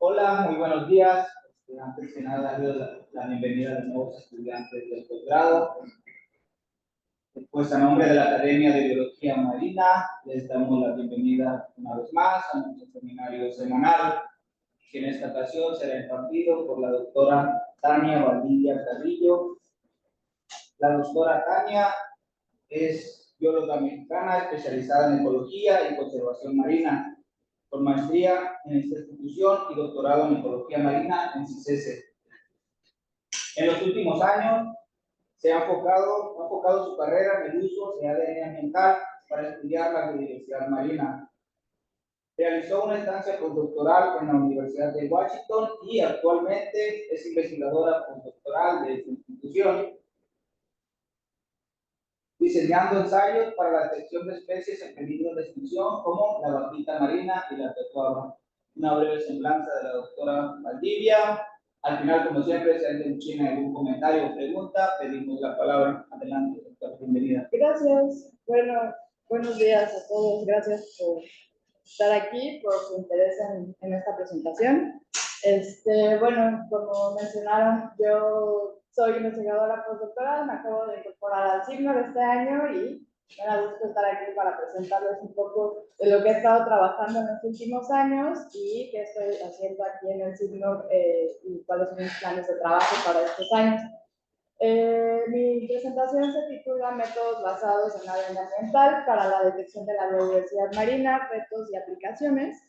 Hola, muy buenos días. Antes que nada, darles la bienvenida a los nuevos estudiantes del posgrado. Pues a nombre de la Academia de Biología Marina, les damos la bienvenida una vez más a nuestro seminario semanal, que en esta ocasión será impartido por la doctora Tania Valdivia Carrillo. La doctora Tania es bióloga mexicana especializada en ecología y conservación marina, con maestría en esta institución y doctorado en ecología marina en CICESE. En los últimos años se ha enfocado su carrera en el uso de ADN ambiental para estudiar la biodiversidad marina. Realizó una estancia postdoctoral en la Universidad de Washington y actualmente es investigadora postdoctoral de esta institución, diseñando ensayos para la detección de especies en peligro de extinción como la vaquita marina y la totuaba. Una breve semblanza de la doctora Valdivia. Al final, como siempre, si alguien tiene algún comentario o pregunta, pedimos la palabra. Adelante, doctora, bienvenida. Gracias. Bueno, buenos días a todos. Gracias por estar aquí, por su interés en esta presentación. Bueno, como mencionaron, yo soy investigadora postdoctoral, me acabo de incorporar al CIGNOR este año y me da gusto estar aquí para presentarles un poco de lo que he estado trabajando en los últimos años y qué estoy haciendo aquí en el CIGNOR y cuáles son mis planes de trabajo para estos años. Mi presentación se titula Métodos basados en ADN ambiental para la detección de la biodiversidad marina, retos y aplicaciones.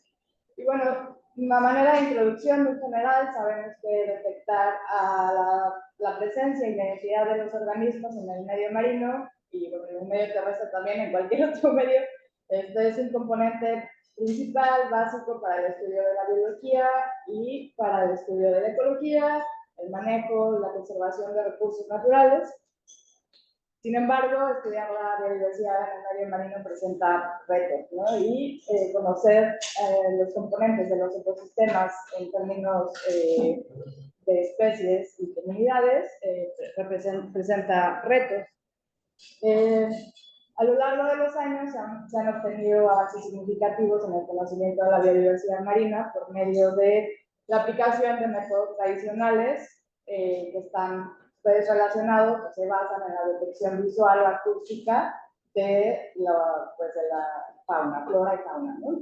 Y bueno, una manera de introducción muy general, sabemos que detectar a la presencia y la identidad de los organismos en el medio marino y bueno, en el medio terrestre también, en cualquier otro medio, es un componente principal, básico para el estudio de la biología y para el estudio de la ecología, el manejo, la conservación de recursos naturales. Sin embargo, estudiar la biodiversidad en el medio marino presenta retos, ¿no? Y conocer los componentes de los ecosistemas en términos de especies y comunidades presenta retos. A lo largo de los años se han obtenido avances significativos en el conocimiento de la biodiversidad marina por medio de la aplicación de métodos tradicionales que están relacionados, que se basan en la detección visual o acústica de la fauna, flora y fauna, ¿no?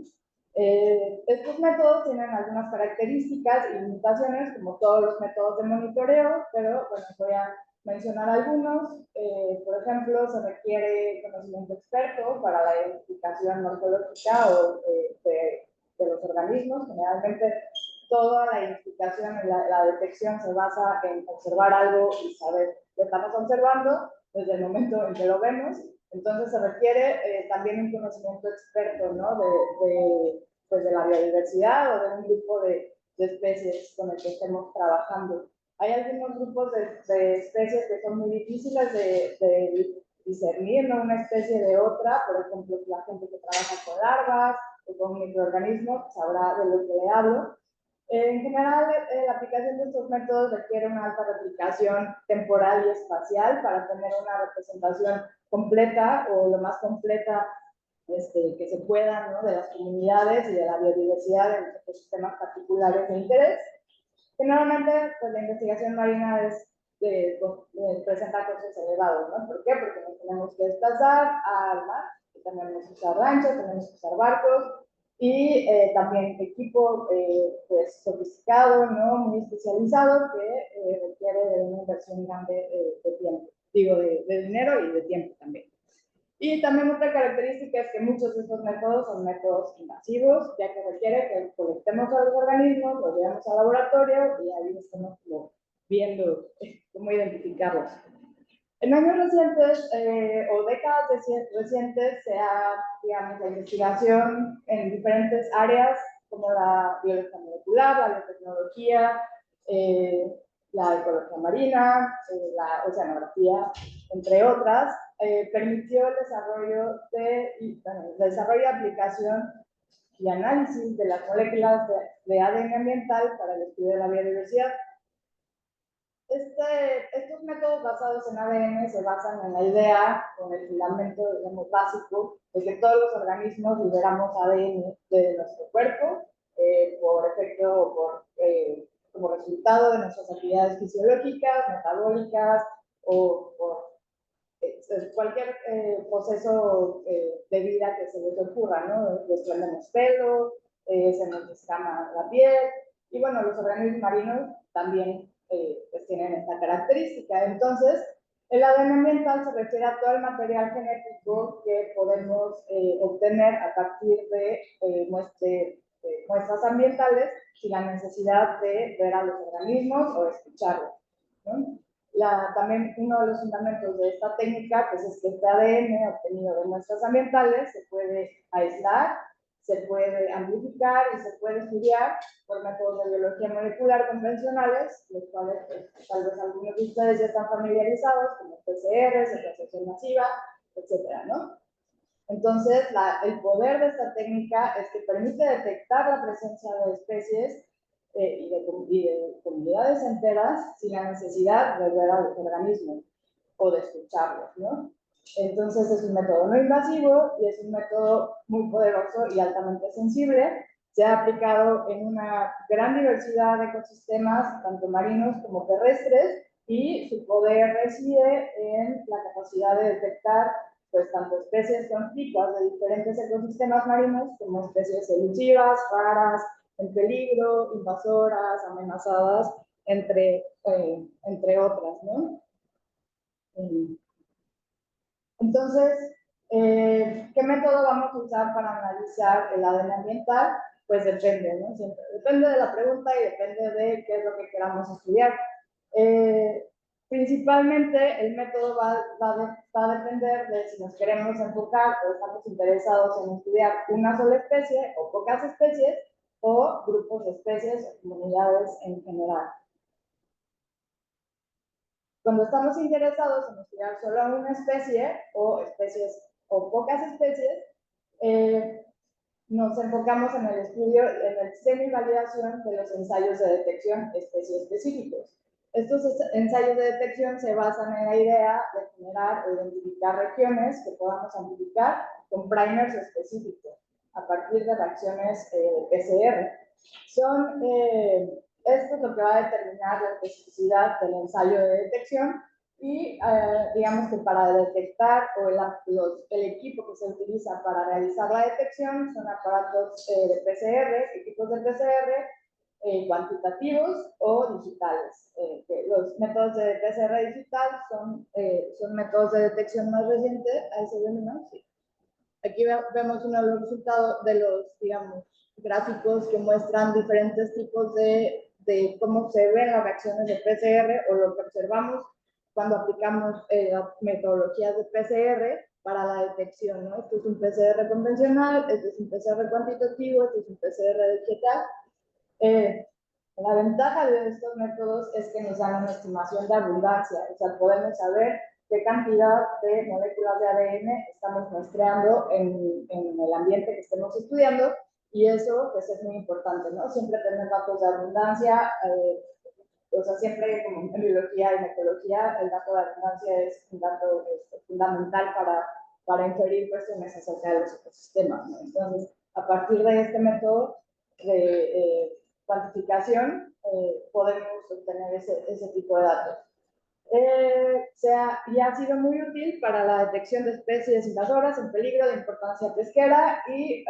Estos métodos tienen algunas características y limitaciones, como todos los métodos de monitoreo, pero bueno, voy a mencionar algunos. Por ejemplo, se requiere conocimiento experto para la identificación morfológica o de los organismos. Generalmente, toda la identificación y la detección se basa en observar algo y saber qué estamos observando desde el momento en que lo vemos. Entonces, se requiere también un conocimiento experto, ¿no? Pues de la biodiversidad o de un grupo de especies con el que estemos trabajando. Hay algunos grupos de especies que son muy difíciles de discernir, ¿no? Una especie de otra. Por ejemplo, la gente que trabaja con larvas o con microorganismos sabrá de lo que le hablo. En general, la aplicación de estos métodos requiere una alta replicación temporal y espacial para tener una representación completa o lo más completa que se pueda, ¿no? De las comunidades y de la biodiversidad en ecosistemas particulares de interés. Generalmente, pues, la investigación marina presenta costos elevados, ¿no? ¿Por qué? Porque nos tenemos que desplazar al mar, tenemos que usar lanchas, tenemos que usar barcos, y también equipo pues, sofisticado, ¿no? Muy especializado, que requiere de una inversión grande de tiempo, de dinero y de tiempo también. Y también otra característica es que muchos de estos métodos son métodos invasivos, ya que requiere que colectemos a los organismos, los llevemos al laboratorio y ahí estamos viendo cómo identificarlos. En años recientes o décadas recientes se ha, digamos, la investigación en diferentes áreas como la biología molecular, la biotecnología, la ecología marina, la oceanografía, entre otras, permitió el desarrollo de aplicación y análisis de las moléculas de ADN ambiental para el estudio de la biodiversidad. Estos métodos basados en ADN se basan en la idea, con el fundamento, digamos, básico, de que todos los organismos liberamos ADN de nuestro cuerpo por efecto o como resultado de nuestras actividades fisiológicas, metabólicas o por cualquier proceso de vida que se les ocurra, ¿no? Desprendemos pelo, se nos descama la piel, y bueno, los organismos marinos también pues tienen esta característica. Entonces, el ADN ambiental se refiere a todo el material genético que podemos obtener a partir de muestras ambientales sin la necesidad de ver a los organismos o escucharlos, ¿no? También uno de los fundamentos de esta técnica pues, es que este ADN obtenido de muestras ambientales se puede aislar, se puede amplificar y se puede estudiar por métodos de biología molecular convencionales, los cuales pues, tal vez algunos de ustedes ya están familiarizados, como PCR, secuenciación masiva, etcétera, ¿no? Entonces, el poder de esta técnica es que permite detectar la presencia de especies y de comunidades enteras sin la necesidad de ver a los organismos o de escucharlos, ¿no? Entonces es un método no invasivo y es un método muy poderoso y altamente sensible. Se ha aplicado en una gran diversidad de ecosistemas, tanto marinos como terrestres, y su poder reside en la capacidad de detectar pues tanto especies conspicuas de diferentes ecosistemas marinos como especies elusivas, raras, en peligro, invasoras, amenazadas, entre otras, ¿no? Entonces, ¿qué método vamos a usar para analizar el ADN ambiental? Pues depende, ¿no? Siempre depende de la pregunta y depende de qué es lo que queramos estudiar. Principalmente el método va a depender de si nos queremos enfocar o estamos interesados en estudiar una sola especie o pocas especies o grupos de especies o comunidades en general. Cuando estamos interesados en estudiar solo una especie o especies o pocas especies, nos enfocamos en el estudio, en el diseño y validación de los ensayos de detección especie específicos. Estos ensayos de detección se basan en la idea de generar o identificar regiones que podamos amplificar con primers específicos a partir de reacciones de PCR. Esto es lo que va a determinar la especificidad del ensayo de detección y digamos que para detectar o el equipo que se utiliza para realizar la detección son aparatos de PCR, equipos de PCR cuantitativos o digitales. Los métodos de PCR digital son métodos de detección más recientes. Ahí se ven, ¿no? Sí. Aquí vemos uno de los resultados de los, digamos, gráficos que muestran diferentes tipos de cómo se ven las reacciones de PCR o lo que observamos cuando aplicamos metodologías de PCR para la detección, ¿no? Este es un PCR convencional, este es un PCR cuantitativo, este es un PCR digital. La ventaja de estos métodos es que nos dan una estimación de abundancia, o sea, podemos saber qué cantidad de moléculas de ADN estamos muestreando en el ambiente que estemos estudiando, y eso pues es muy importante, ¿no? Siempre tener datos de abundancia, o sea, siempre como en biología y meteorología, el dato de abundancia es un dato fundamental para inferir cuestiones acerca de los ecosistemas, ¿no? Entonces, a partir de este método de cuantificación, podemos obtener ese tipo de datos. Y ha sido muy útil para la detección de especies invasoras en peligro de importancia pesquera y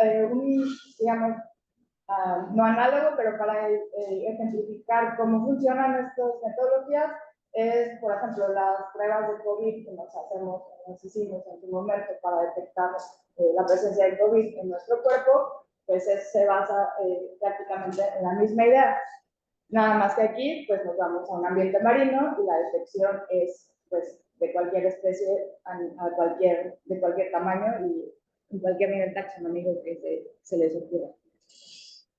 digamos, no análogo, pero para ejemplificar cómo funcionan estas metodologías, es, por ejemplo, las pruebas de COVID que nos hicimos en su momento para detectar la presencia de COVID en nuestro cuerpo, pues se basa prácticamente en la misma idea. Nada más que aquí, pues nos vamos a un ambiente marino y la detección es, pues, de cualquier especie de cualquier tamaño y en cualquier nivel taxonómico que se les ocurra.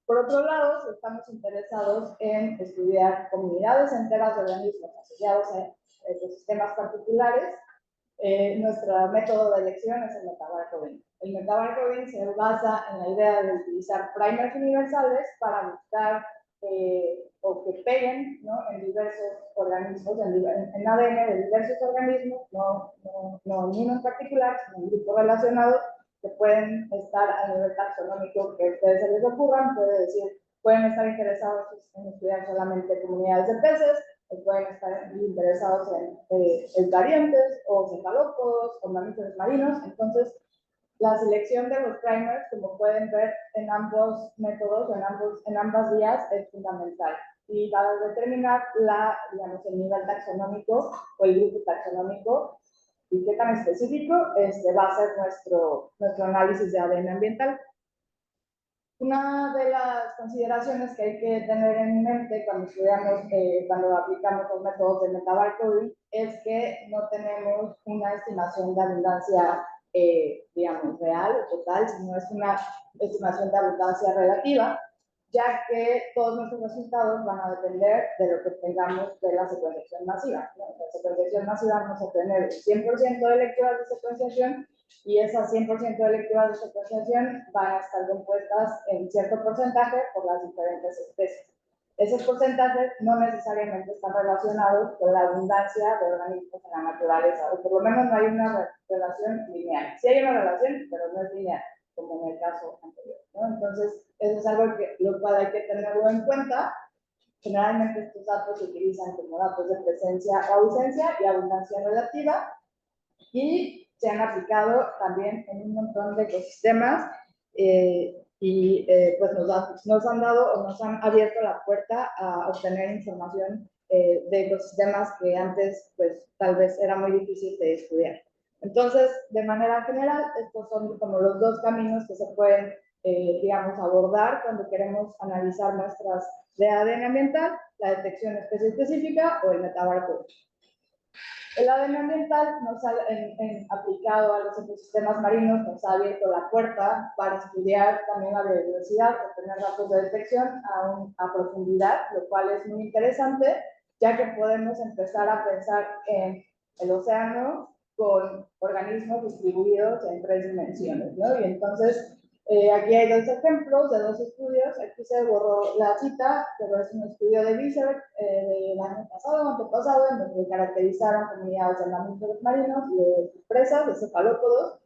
Por otro lado, si estamos interesados en estudiar comunidades enteras de organismos asociados a ecosistemas particulares, nuestro método de elección es el metabarcoding. El metabarcoding se basa en la idea de utilizar primers universales para buscar o que peguen, ¿no?, en diversos organismos, en ADN de diversos organismos, no en uno en particular, sino en grupos relacionados, que pueden estar a nivel taxonómico que a ustedes se les ocurran, puede decir, pueden estar interesados en estudiar solamente comunidades de peces, o pueden estar interesados en eucariantes, o cefalópodos, o mamíferos marinos. Entonces, la selección de los primers, como pueden ver en ambos métodos, en ambas vías, es fundamental. Y para determinar digamos, el nivel taxonómico o el grupo taxonómico y qué tan específico va a ser nuestro análisis de ADN ambiental. Una de las consideraciones que hay que tener en mente cuando estudiamos, cuando aplicamos los métodos de metabarcoding, es que no tenemos una estimación de abundancia, digamos, real o total, sino es una estimación de abundancia relativa, ya que todos nuestros resultados van a depender de lo que tengamos de la secuenciación masiva. ¿No? La secuenciación masiva vamos a tener el 100% de lecturas de secuenciación, y esas 100% de lecturas de secuenciación van a estar compuestas en cierto porcentaje por las diferentes especies. Esos porcentajes no necesariamente están relacionados con la abundancia de organismos en la naturaleza, o por lo menos no hay una relación lineal. Sí hay una relación, pero no es lineal, como en el caso anterior, ¿no? Entonces, eso es algo lo cual hay que tenerlo en cuenta. Generalmente estos datos se utilizan como datos de presencia o ausencia y abundancia relativa, y se han aplicado también en un montón de ecosistemas pues nos han dado o nos han abierto la puerta a obtener información de ecosistemas que antes pues tal vez era muy difícil de estudiar. Entonces, de manera general, estos son como los dos caminos que se pueden, digamos, abordar cuando queremos analizar muestras de ADN ambiental: la detección de especie específica o el metabarcoding. El ADN ambiental, aplicado a los ecosistemas marinos, nos ha abierto la puerta para estudiar también la biodiversidad, obtener datos de detección a profundidad, lo cual es muy interesante, ya que podemos empezar a pensar en el océano con organismos distribuidos en 3 dimensiones, ¿no? Y entonces, aquí hay 2 ejemplos de 2 estudios. Aquí se borró la cita, pero es un estudio de Visser del año pasado, antepasado, en donde caracterizaron comunidades de mamíferos marinos y de presas, de cefalópodos,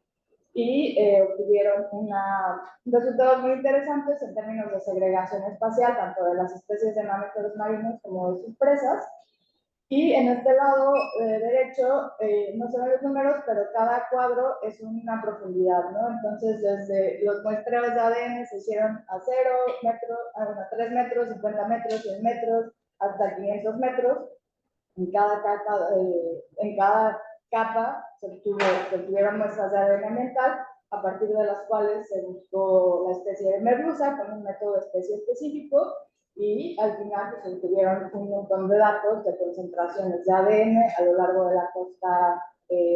y obtuvieron resultados muy interesantes en términos de segregación espacial, tanto de las especies de mamíferos marinos como de sus presas. Y en este lado derecho, no se ven los números, pero cada cuadro es una profundidad, ¿no? Entonces, desde los muestreos de ADN se hicieron a 0 metros, a 3 metros, 50 metros, 100 metros, hasta 500 metros. En cada capa se obtuvieron muestras de ADN ambiental, a partir de las cuales se buscó la especie de merluza con un método de especie específico, y al final pues, obtuvieron un montón de datos de concentraciones de ADN a lo largo de la costa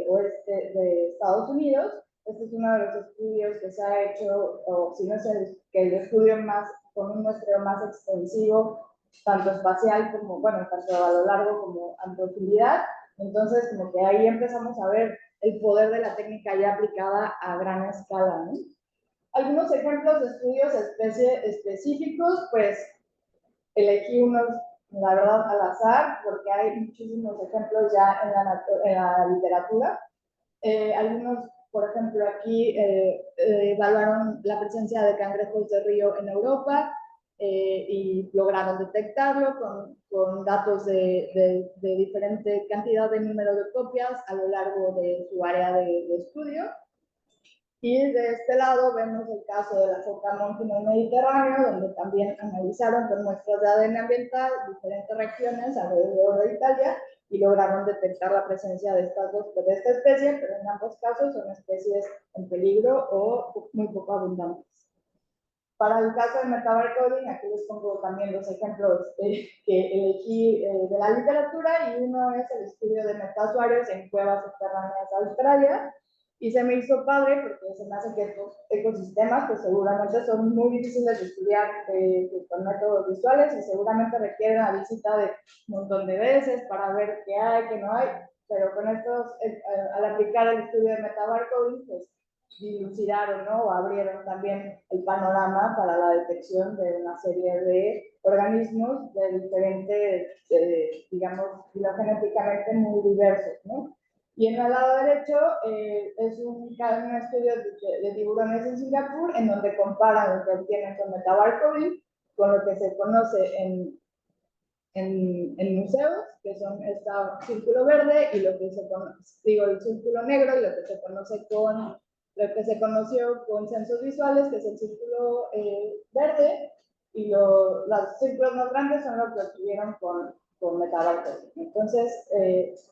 oeste de Estados Unidos. Este es uno de los estudios que se ha hecho, o si no es el estudio más, con un muestreo más extensivo, tanto espacial como, bueno, tanto a lo largo como en profundidad. Entonces, como que ahí empezamos a ver el poder de la técnica ya aplicada a gran escala, ¿no? Algunos ejemplos de estudios específicos, pues elegí unos, la verdad, al azar, porque hay muchísimos ejemplos ya en la literatura. Algunos, por ejemplo, aquí evaluaron la presencia de cangrejos de río en Europa y lograron detectarlo con datos de diferente cantidad de número de copias a lo largo de su área de estudio. Y de este lado vemos el caso de la foca monte en el Mediterráneo, donde también analizaron con muestras de ADN ambiental diferentes regiones alrededor de Italia y lograron detectar la presencia de esta especie, pero en ambos casos son especies en peligro o muy poco abundantes. Para el caso del metabarcoding, aquí les pongo también los ejemplos que elegí de la literatura, y uno es el estudio de metasuarios en cuevas subterráneas de Australia. Y se me hizo padre porque se me hace que estos ecosistemas, pues seguramente son muy difíciles de estudiar con métodos visuales, y seguramente requieren la visita de un montón de veces para ver qué hay, qué no hay. Pero con estos, al aplicar el estudio de metabarcoding, pues dilucidaron, ¿no? O abrieron también el panorama para la detección de una serie de organismos de diferentes, digamos, filogenéticamente muy diversos, ¿no? Y en el lado derecho es un estudio de tiburones en Singapur, en donde comparan lo que obtienen con metabarcoding con lo que se conoce en museos, que son este círculo verde, y lo que se conoce, digo, el círculo negro, y lo que se conoce con lo que se conoció con censos visuales, que es el círculo verde, y los círculos más grandes son los que obtuvieron con metabarcoding. Entonces,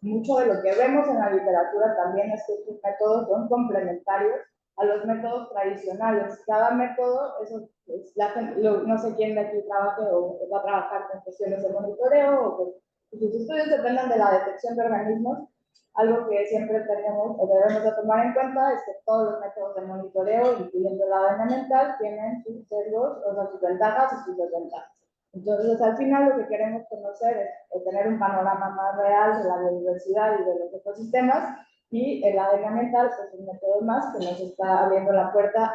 mucho de lo que vemos en la literatura también es que estos métodos son complementarios a los métodos tradicionales. Cada método, eso, pues, no sé quién de aquí trabaje o va a trabajar con cuestiones de monitoreo o que sus estudios dependan de la detección de organismos. Algo que siempre tenemos o debemos de tomar en cuenta es que todos los métodos de monitoreo, incluyendo la ADN mental, tienen sus sesgos, o sea, sus ventajas y sus desventajas. Entonces, al final, lo que queremos conocer es tener un panorama más real de la biodiversidad y de los ecosistemas, y el ADN mental es un método más que nos está abriendo la puerta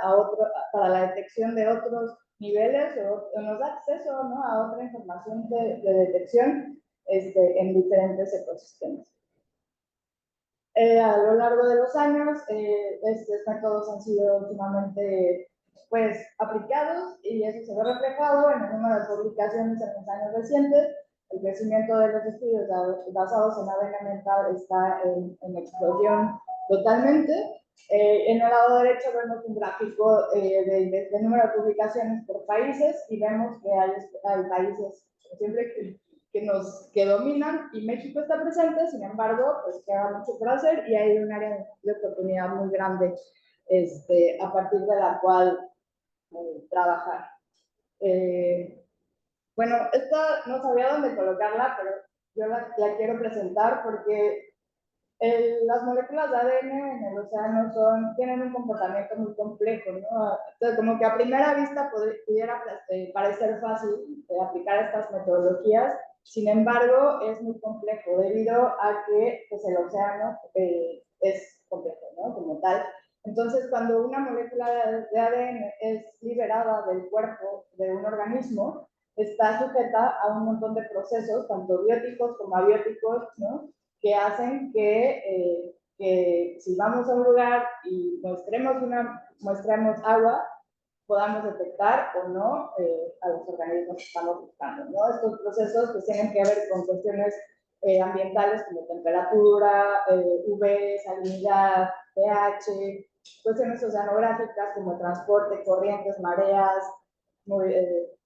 para la detección de otros niveles o nos da acceso, ¿no?, a otra información de detección en diferentes ecosistemas. A lo largo de los años, estos métodos han sido últimamente pues, aplicados, y eso se ve reflejado en el número de publicaciones en los años recientes. El crecimiento de los estudios basados en ADN mental está en explosión totalmente. En el lado derecho vemos un gráfico del número de publicaciones por países, y vemos que hay países siempre que dominan, y México está presente. Sin embargo, pues queda mucho por hacer, y hay un área de oportunidad muy grande a partir de la cual trabajar. Bueno, esta no sabía dónde colocarla, pero yo la quiero presentar porque las moléculas de ADN en el océano tienen un comportamiento muy complejo, ¿no? Entonces, como que a primera vista pudiera parecer fácil aplicar estas metodologías. Sin embargo, es muy complejo debido a que pues, el océano es complejo, ¿no?, como tal. Entonces, cuando una molécula de ADN es liberada del cuerpo de un organismo, está sujeta a un montón de procesos, tanto bióticos como abióticos, ¿no?, que hacen que si vamos a un lugar y muestremos agua, podamos detectar o no a los organismos que estamos buscando, ¿no? Estos procesos pues tienen que ver con cuestiones ambientales como temperatura, UV, salinidad, pH, cuestiones oceanográficas como transporte, corrientes, mareas,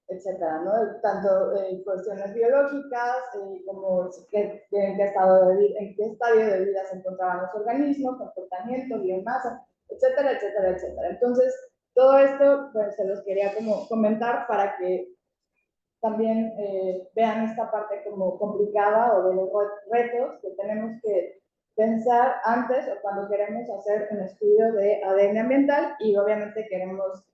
etcétera, ¿no? Tanto cuestiones biológicas como en qué estadio de vida se encontraban los organismos, comportamiento, biomasa, etcétera, etcétera, etcétera. Entonces, todo esto pues, se los quería como comentar para que también vean esta parte como complicada o de los retos que tenemos que pensar antes o cuando queremos hacer un estudio de ADN ambiental, y obviamente queremos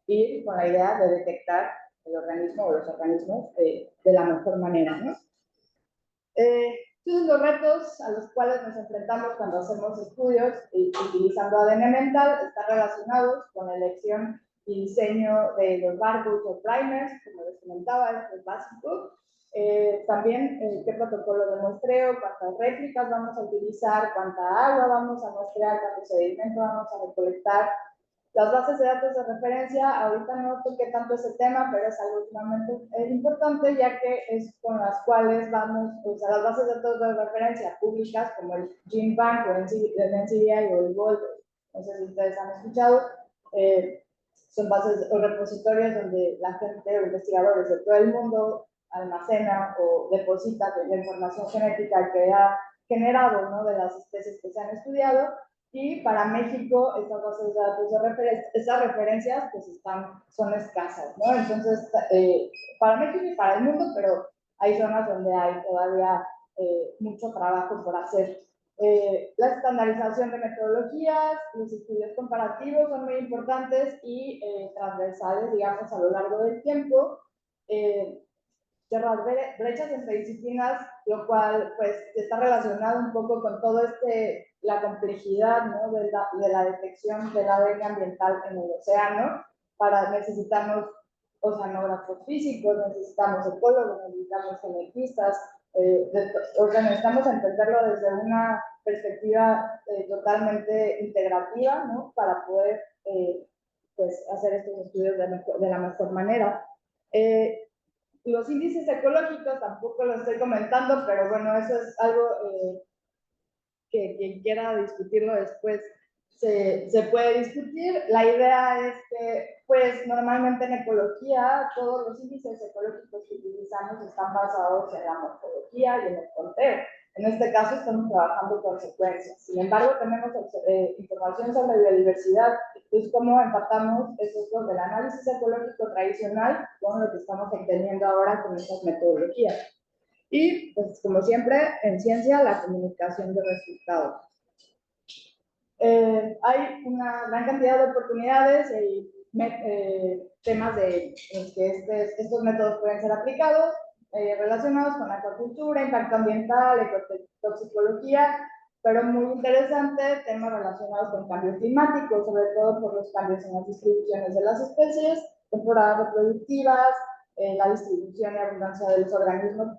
ir con la idea de detectar el organismo o los organismos de la mejor manera, ¿no? Entonces, los retos a los cuales nos enfrentamos cuando hacemos estudios utilizando ADN mental están relacionados con la elección y diseño de los barcodes o primers, como les comentaba, esto es básico. También qué protocolo de muestreo, cuántas réplicas vamos a utilizar, cuánta agua vamos a muestrear, cuánto sedimento vamos a recolectar. Las bases de datos de referencia, ahorita no toqué tanto ese tema, pero es algo sumamente importante, ya que es con las cuales vamos, o sea, las bases de datos de referencia públicas, como el GenBank o el NCBI o el Gold, no sé si ustedes han escuchado, son bases o repositorios donde la gente o investigadores de todo el mundo almacena o deposita la información genética que ha generado, ¿no?, de las especies que se han estudiado. Y para México, estas bases de datos de referencia, estas referencias pues son escasas, ¿no? Entonces, para México y para el mundo, pero hay zonas donde hay todavía mucho trabajo por hacer. La estandarización de metodologías, los estudios comparativos son muy importantes y transversales, digamos, a lo largo del tiempo. Cerrar brechas entre disciplinas, lo cual pues está relacionado un poco con todo la complejidad, ¿no?, de la detección del ADN ambiental en el océano. Necesitamos oceanógrafos físicos, necesitamos ecólogos, necesitamos genetistas, necesitamos entenderlo desde una perspectiva totalmente integrativa, ¿no? Para poder pues, hacer estos estudios de la mejor manera. Los índices ecológicos tampoco lo estoy comentando, pero bueno, eso es algo que quien quiera discutirlo después se puede discutir. La idea es que, pues, normalmente en ecología, todos los índices ecológicos que utilizamos están basados en la morfología y en el conteo. En este caso estamos trabajando con secuencias. Sin embargo, tenemos información sobre biodiversidad, pues cómo empatamos esos dos del análisis ecológico tradicional con lo que estamos entendiendo ahora con estas metodologías. Y, pues, como siempre, en ciencia, la comunicación de resultados. Hay una gran cantidad de oportunidades y temas en los que estos métodos pueden ser aplicados, relacionados con la acuicultura, impacto ambiental, ecotoxicología, pero muy interesante, temas relacionados con cambio climático, sobre todo por los cambios en las distribuciones de las especies, temporadas reproductivas, la distribución y abundancia de los organismos,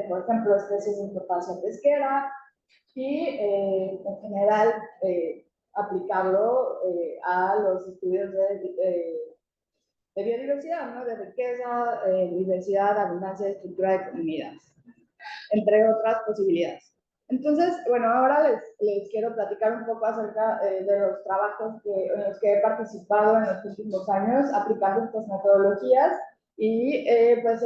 por ejemplo, especies de importancia pesquera, y en general aplicarlo a los estudios de biodiversidad, ¿no? De riqueza, diversidad, abundancia y estructura de comunidades, entre otras posibilidades. Entonces, bueno, ahora les quiero platicar un poco acerca de los trabajos en los que he participado en los últimos años aplicando estas metodologías y pues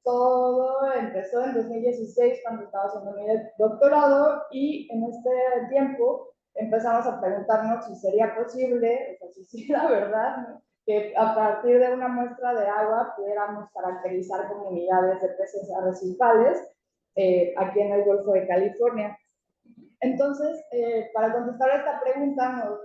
todo empezó en 2016 cuando estaba haciendo mi doctorado y en este tiempo empezamos a preguntarnos si sería posible, o sea, si era verdad, ¿no? Que a partir de una muestra de agua pudiéramos caracterizar comunidades de peces arrecifales aquí en el Golfo de California. Entonces, para contestar esta pregunta, nos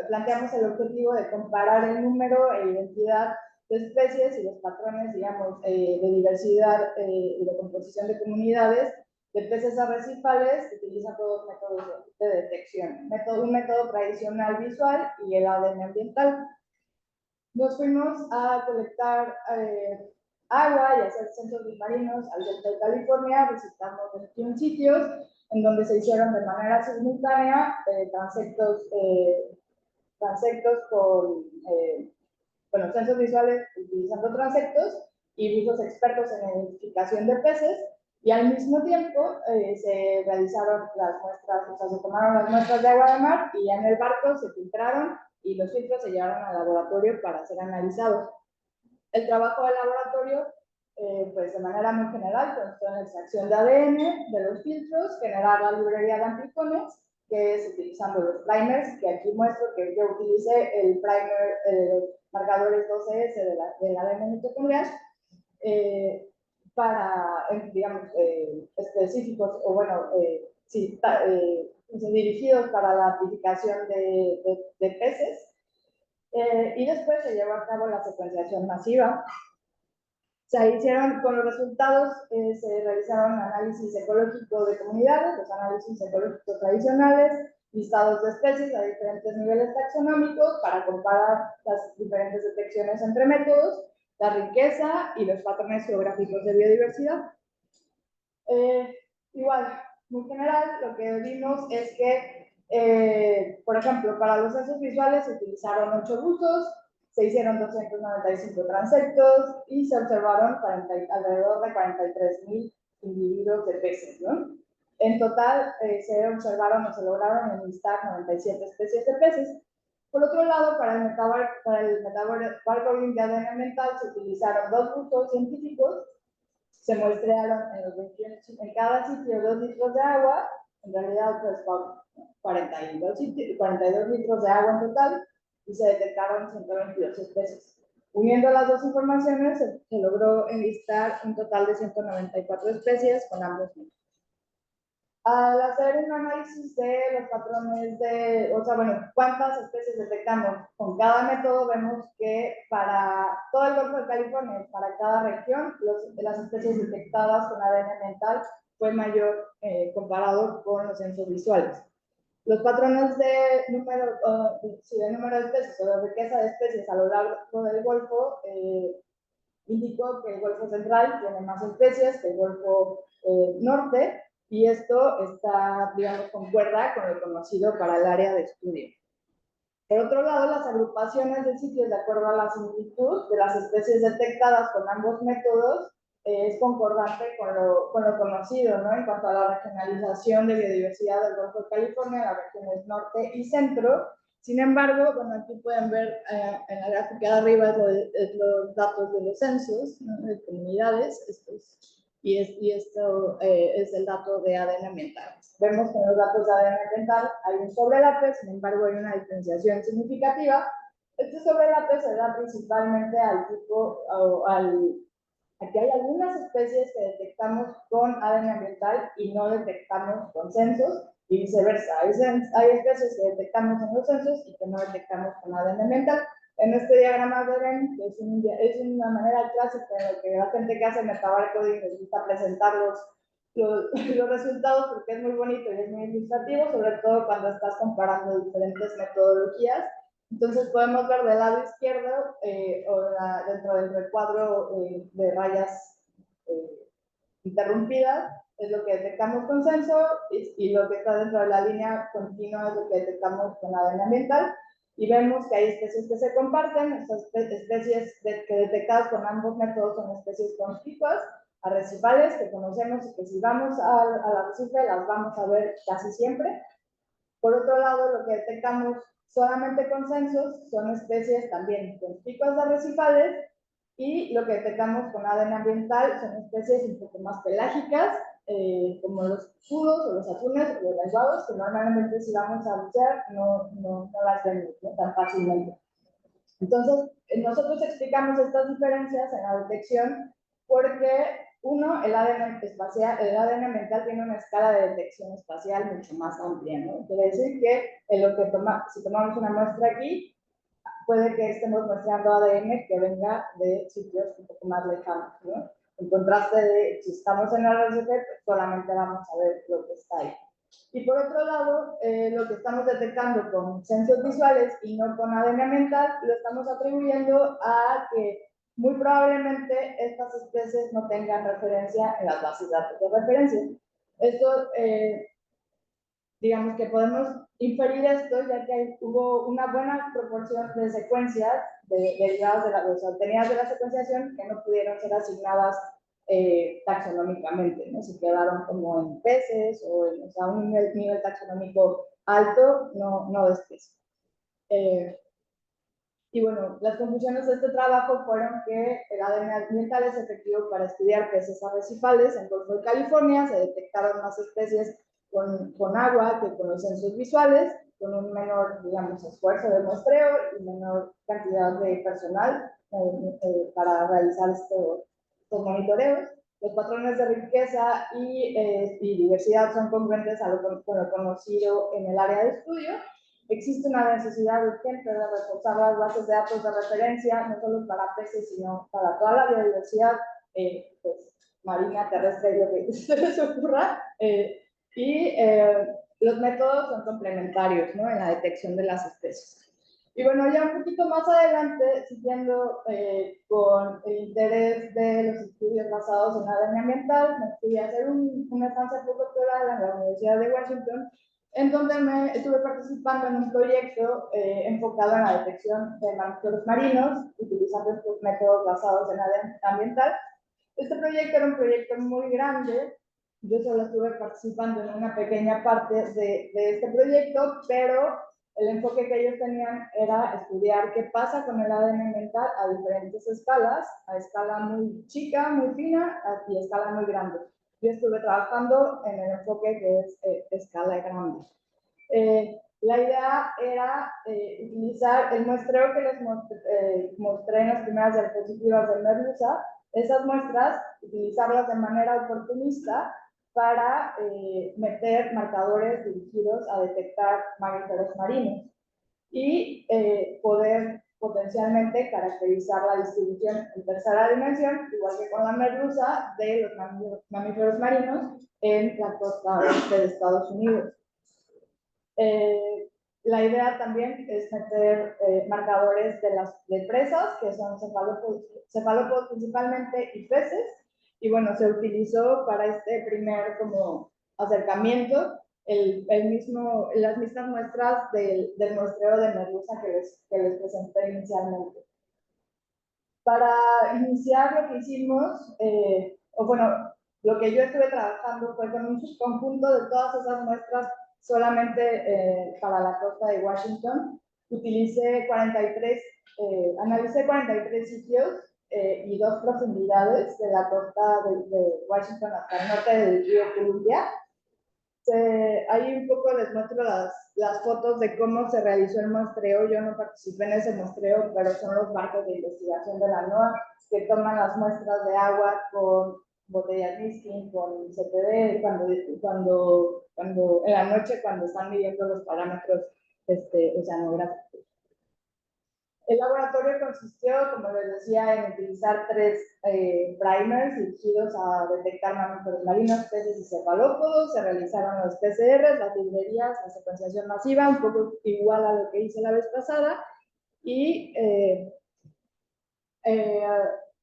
planteamos el objetivo de comparar el número e identidad de especies y los patrones, digamos, de diversidad y de composición de comunidades de peces arrecifales utilizando dos métodos de detección. Un método tradicional visual y el ADN ambiental. Nos fuimos a colectar agua y hacer censos submarinos al Golfo de California, visitamos 21 sitios en donde se hicieron de manera simultánea transectos con, bueno, censos visuales utilizando transectos y buzos expertos en identificación de peces, y al mismo tiempo se realizaron las muestras, o sea, se tomaron las muestras de agua de mar y en el barco se filtraron y los filtros se llevaron al laboratorio para ser analizados. El trabajo del laboratorio, pues de manera muy general, constó en la extracción de ADN de los filtros, generar la librería de amplicones, que es utilizando los primers, que aquí muestro que yo utilicé el primer, los marcadores 12S del ADN mitocondrial, para, digamos, específicos, o bueno, sí, dirigidos para la amplificación de peces. Y después se llevó a cabo la secuenciación masiva. Se hicieron, con los resultados, se realizaron análisis ecológico de comunidades, los análisis ecológicos tradicionales, listados de especies a diferentes niveles taxonómicos para comparar las diferentes detecciones entre métodos, la riqueza y los patrones geográficos de biodiversidad. Igual, muy general, lo que vimos es que, por ejemplo, para los censos visuales se utilizaron 8 buzos, se hicieron 295 transectos y se observaron alrededor de 43,000 individuos de peces, ¿no? En total, se observaron o se lograron enlistar 97 especies de peces. Por otro lado, para el metabolismo de ADN ambiental se utilizaron 2 buzos científicos. Se muestrearon en cada sitio 2 litros de agua, en realidad pues 42 litros de agua en total, y se detectaron 122 especies. Uniendo las dos informaciones, se logró enlistar un total de 194 especies con ambos métodos. Al hacer un análisis de los patrones o sea, bueno, cuántas especies detectamos con cada método, vemos que para todo el Golfo de California, para cada región, las especies detectadas con ADN ambiental fue mayor comparado con los censos visuales. Los patrones de número de especies o de riqueza de especies a lo largo del Golfo indicó que el Golfo Central tiene más especies que el Golfo Norte, y esto está, digamos, concuerda con lo conocido para el área de estudio. Por otro lado, las agrupaciones de sitios de acuerdo a la similitud de las especies detectadas con ambos métodos es concordante con lo conocido, ¿no? En cuanto a la regionalización de biodiversidad del Golfo de California, las regiones norte y centro. Sin embargo, bueno, aquí pueden ver en la gráfica de arriba los datos de los censos, ¿no? De comunidades, y esto es el dato de ADN ambiental. Vemos que en los datos de ADN ambiental hay un sobrelape, sin embargo hay una diferenciación significativa. Este sobrelape se da principalmente al tipo, aquí hay algunas especies que detectamos con ADN ambiental y no detectamos con censos, y viceversa. Hay especies que detectamos en los censos y que no detectamos con ADN ambiental. En este diagrama ven que es una manera clásica en la que la gente que hace metabarcoding les gusta presentar los resultados porque es muy bonito y es muy ilustrativo, sobre todo cuando estás comparando diferentes metodologías. Entonces podemos ver del lado izquierdo, dentro del recuadro de rayas interrumpidas, es lo que detectamos con censo, y lo que está dentro de la línea continua es lo que detectamos con ADN ambiental. Y vemos que hay especies que se comparten, estas especies que detectadas con ambos métodos son especies conspicuas, arrecifales, que conocemos y que si vamos al arrecife las vamos a ver casi siempre. Por otro lado, lo que detectamos solamente con censos son especies también conspicuas arrecifales, y lo que detectamos con ADN ambiental son especies un poco más pelágicas, como los cudos o los atunes o los lenguados, que normalmente si vamos a bucear no las vemos, ¿no?, tan fácilmente. Entonces, nosotros explicamos estas diferencias en la detección porque, uno, el ADN ambiental tiene una escala de detección espacial mucho más amplia, ¿no? Quiere decir que si tomamos una muestra aquí, puede que estemos mostrando ADN que venga de sitios un poco más lejanos, ¿no? En contraste de, si estamos en la RCP, pues solamente vamos a ver lo que está ahí. Y por otro lado, lo que estamos detectando con censos visuales y no con ADN ambiental, lo estamos atribuyendo a que muy probablemente estas especies no tengan referencia en las bases de datos de referencia. Esto, digamos que podemos inferir esto, ya que hubo una buena proporción de secuencias derivadas obtenidas de la secuenciación que no pudieron ser asignadas taxonómicamente, ¿no? Se quedaron como en peces o sea, un nivel taxonómico alto, no de especie. Y bueno, las conclusiones de este trabajo fueron que el ADN ambiental es efectivo para estudiar peces arrecifales en Golfo de California. Se detectaron más especies con agua que con los censos visuales, con un menor, digamos, esfuerzo de muestreo y menor cantidad de personal para realizar estos monitoreos. Los patrones de riqueza y diversidad son congruentes con lo conocido en el área de estudio. Existe una necesidad urgente de reforzar las bases de datos de referencia, no solo para peces, sino para toda la biodiversidad pues, marina, terrestre, lo que se les ocurra. Los métodos son complementarios, ¿no?, en la detección de las especies. Y bueno, ya un poquito más adelante, siguiendo con el interés de los estudios basados en ADN ambiental, me fui a hacer una estancia postdoctoral en la Universidad de Washington, en donde estuve participando en un proyecto enfocado en la detección de mamíferos marinos, utilizando estos métodos basados en ADN ambiental. Este proyecto era un proyecto muy grande. Yo solo estuve participando en una pequeña parte de este proyecto, pero el enfoque que ellos tenían era estudiar qué pasa con el ADN ambiental a diferentes escalas, a escala muy chica, muy fina, y a escala muy grande. Yo estuve trabajando en el enfoque que es escala grande. La idea era utilizar el muestreo que les mostré en las primeras diapositivas de Merluza, esas muestras, utilizarlas de manera oportunista para meter marcadores dirigidos a detectar mamíferos marinos y poder potencialmente caracterizar la distribución en tercera dimensión, igual que con la merluza, de los mamíferos marinos en la costa oeste de Estados Unidos. La idea también es meter marcadores de presas, que son cefalópodos principalmente y peces, y bueno, se utilizó para este primer como acercamiento las mismas muestras del muestreo de merluza que les presenté inicialmente. Para iniciar lo que hicimos, lo que yo estuve trabajando fue con un conjunto de todas esas muestras solamente para la costa de Washington. Analicé 43 sitios y 2 profundidades de la costa de Washington hasta el norte del río Columbia. Ahí un poco les muestro las fotos de cómo se realizó el muestreo. Yo no participé en ese muestreo, pero son los barcos de investigación de la NOAA que toman las muestras de agua con botellas Niskin, con CPD, cuando en la noche, cuando están midiendo los parámetros oceanográficos. El laboratorio consistió, como les decía, en utilizar 3 primers dirigidos a detectar mamíferos marinos, peces y cefalópodos. Se realizaron los PCRs, las librerías, la secuenciación masiva, un poco igual a lo que hice la vez pasada. Y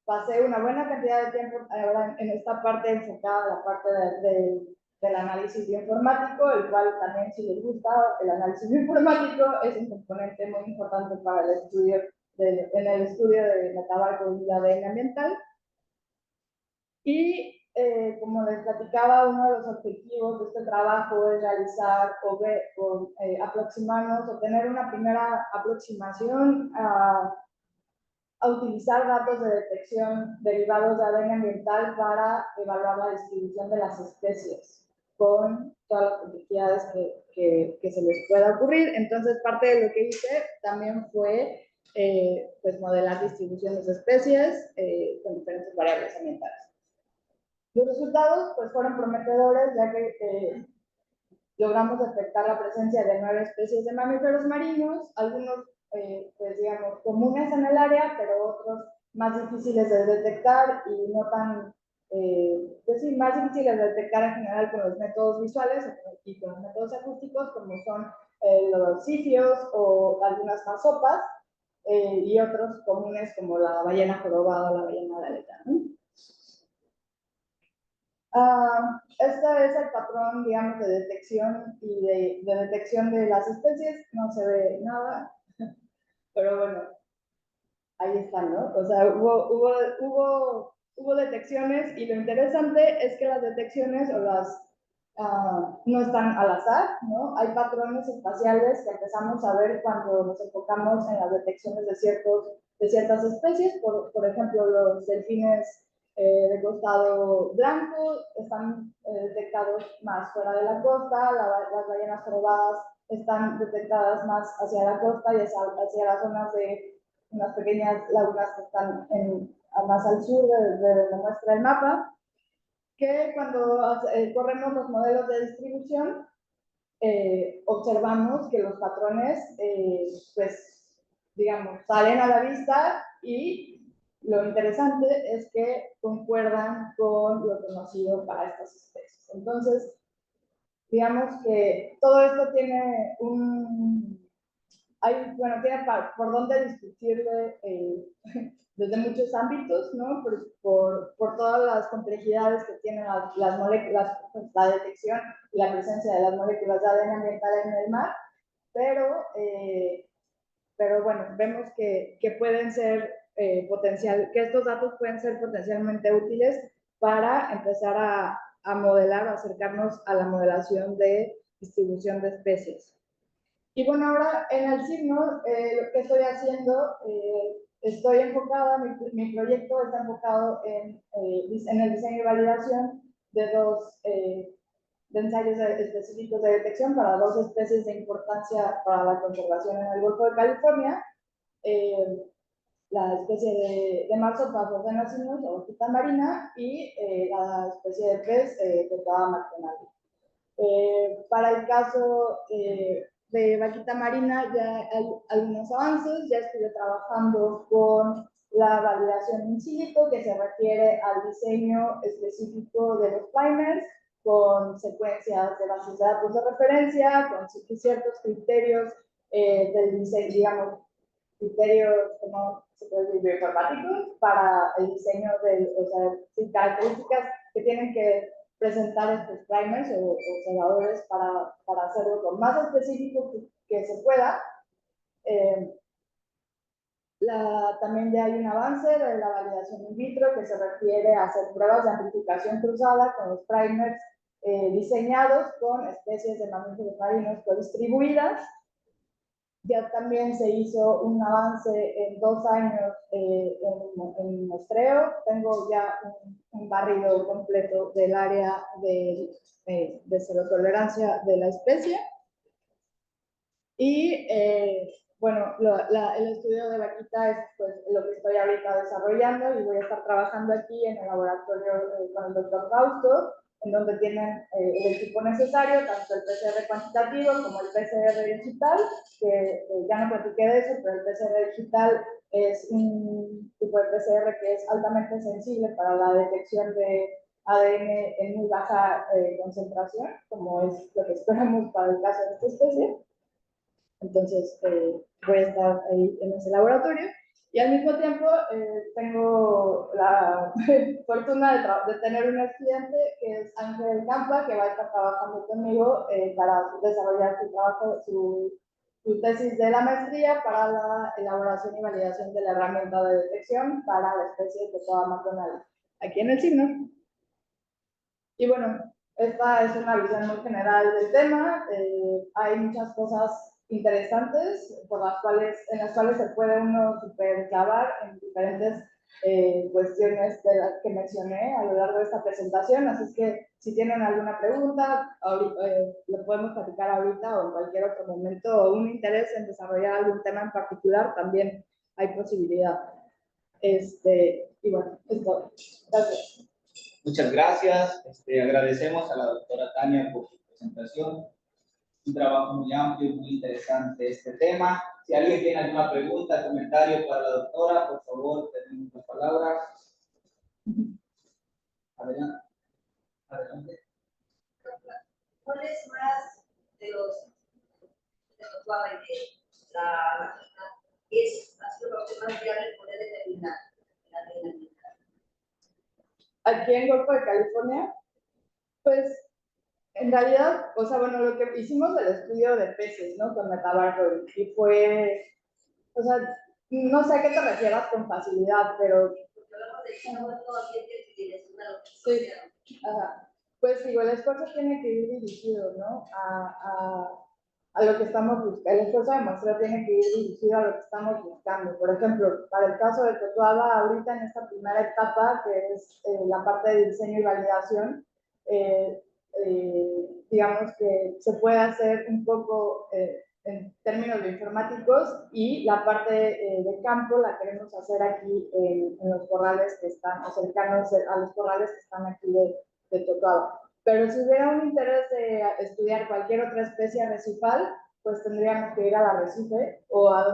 pasé una buena cantidad de tiempo ahora en esta parte enfocada a la parte del análisis bioinformático, el cual también, si les gusta, el análisis bioinformático es un componente muy importante para el estudio en el estudio de metabarco y ambiental. Y como les platicaba, uno de los objetivos de este trabajo es realizar aproximarnos o tener una primera aproximación a utilizar datos de detección derivados de ADN ambiental para evaluar la distribución de las especies con todas las complejidades que se les pueda ocurrir. Entonces, parte de lo que hice también fue pues modelar distribuciones de especies con diferentes variables ambientales. Los resultados pues fueron prometedores, ya que logramos detectar la presencia de 9 especies de mamíferos marinos, algunos pues digamos comunes en el área, pero otros más difíciles de detectar y no tan, pues sí, más difíciles de detectar en general con los métodos visuales y con los métodos acústicos, como son los cifios o algunas marsopas, y otros comunes como la ballena jorobada o la ballena de aleta, ¿no? Este es el patrón, digamos, de detección y de detección de las especies. No se ve nada, pero bueno, ahí están, ¿no? O sea, hubo detecciones y lo interesante es que las detecciones no están al azar, ¿no? Hay patrones espaciales que empezamos a ver cuando nos enfocamos en las detecciones de ciertas especies. Por ejemplo, los delfines de costado blanco están detectados más fuera de la costa, las ballenas jorobadas están detectadas más hacia la costa y hacia las zonas de unas pequeñas lagunas que están más al sur de donde muestra el mapa, que cuando corremos los modelos de distribución, observamos que los patrones, pues, digamos, salen a la vista y lo interesante es que concuerdan con lo conocido para estas especies. Entonces, digamos que todo esto tiene tiene por dónde discutirle desde muchos ámbitos, ¿no? Por todas las complejidades que tienen las moléculas, la detección y la presencia de las moléculas de ADN ambiental en el mar, pero bueno, vemos que pueden ser que estos datos pueden ser potencialmente útiles para empezar a modelar o acercarnos a la modelación de distribución de especies. Y bueno, ahora en el signo, lo que estoy haciendo, estoy enfocada, mi proyecto está enfocado en el diseño y validación de de ensayos específicos de detección para 2 especies de importancia para la conservación en el Golfo de California, la especie de marsopa Phorcena o vaquita marina y la especie de pez Tetrao marginale. Para el caso de vaquita marina ya hay algunos avances, ya estuve trabajando con la validación in silico, que se refiere al diseño específico de los primers, con secuencias de bases de datos de referencia, con ciertos criterios del diseño, digamos, criterios, como se puede decir, bioinformáticos para el diseño o sea, características que tienen que presentar estos primers o observadores para hacerlo lo más específico que se pueda. También ya hay un avance de la validación in vitro que se refiere a hacer pruebas de amplificación cruzada con los primers diseñados con especies de mamíferos marinos codistribuidas. Ya también se hizo un avance en 2 años en muestreo. Tengo ya un barrido completo del área de serotolerancia de la especie. Y bueno, el estudio de vaquita es pues, lo que estoy ahorita desarrollando y voy a estar trabajando aquí en el laboratorio con el doctor Fausto, en donde tienen el equipo necesario, tanto el PCR cuantitativo como el PCR digital, que ya no platiqué de eso, pero el PCR digital es un tipo de PCR que es altamente sensible para la detección de ADN en muy baja concentración, como es lo que esperamos para el caso de esta especie. Entonces, voy a estar ahí en ese laboratorio. Y al mismo tiempo, tengo la fortuna de tener un estudiante que es Ángel Campa, que va a estar trabajando conmigo para desarrollar su trabajo, su tesis de la maestría para la elaboración y validación de la herramienta de detección para la especie de toda McDonald aquí en el signo. Y bueno, esta es una visión muy general del tema. Hay muchas cosas interesantes en las cuales se puede uno superclavar en diferentes cuestiones de las que mencioné a lo largo de esta presentación. Así es que si tienen alguna pregunta, lo podemos platicar ahorita o en cualquier otro momento, o un interés en desarrollar algún tema en particular, también hay posibilidad. Y bueno, es todo. Gracias. Muchas gracias. Agradecemos a la doctora Tania por su presentación. Un trabajo muy amplio y muy interesante este tema. Si alguien tiene alguna pregunta, comentario para la doctora, por favor, tenemos la palabra. Adelante. Adelante. ¿Cuál es más de los Totuaba y de la es ha sido lo más viable poder determinar la realidad? Aquí en Golfo de California, pues en realidad, o sea, bueno, lo que hicimos el estudio de peces, ¿no? Con metabarro y fue, o sea, no sé a qué te refieras con facilidad, pero... Porque hablamos de que no todo tiene que dirección a lo que sí, ajá. Pues digo, el esfuerzo tiene que ir dirigido, ¿no? A lo que estamos buscando. El esfuerzo de muestreo tiene que ir dirigido a lo que estamos buscando. Por ejemplo, para el caso de Totuaba, ahorita en esta primera etapa, que es la parte de diseño y validación, digamos que se puede hacer un poco en términos informáticos y la parte de campo la queremos hacer aquí en los corrales que están, o cercanos a los corrales que están aquí de Totuaba. Pero si hubiera un interés de estudiar cualquier otra especie arrecifal, pues tendríamos que ir al arrecife o a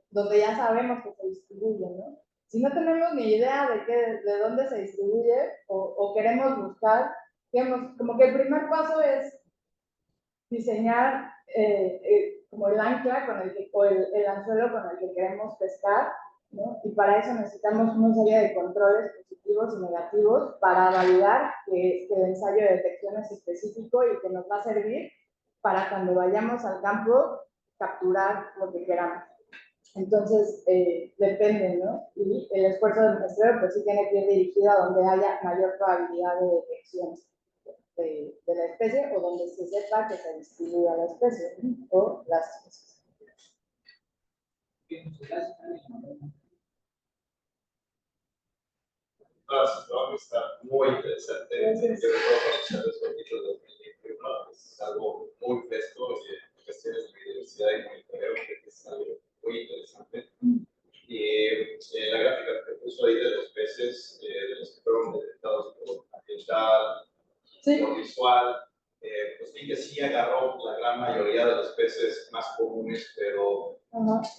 donde ya sabemos que se distribuye, ¿no? Si no tenemos ni idea de dónde se distribuye o queremos buscar, digamos, como que el primer paso es diseñar como el ancla con o el anzuelo con el que queremos pescar, ¿no? Y para eso necesitamos una serie de controles positivos y negativos para validar que el ensayo de detección es específico y que nos va a servir para cuando vayamos al campo capturar lo que queramos. Entonces, depende, ¿no? Y el esfuerzo del muestreo pues sí tiene que ir dirigido a donde haya mayor probabilidad de detección de la especie o donde se sepa que se distribuye la especie, ¿no? O las especies. Su trabajo está muy interesante. Yo recuerdo conocer los poquitos de 2021, es algo muy fresco y cuestiones de biodiversidad y monitoreo, que es algo muy interesante. Y la gráfica que puso ahí de los peces, de los que fueron detectados por ambiental, por visual, pues vi que sí agarró la gran mayoría de los peces más comunes, pero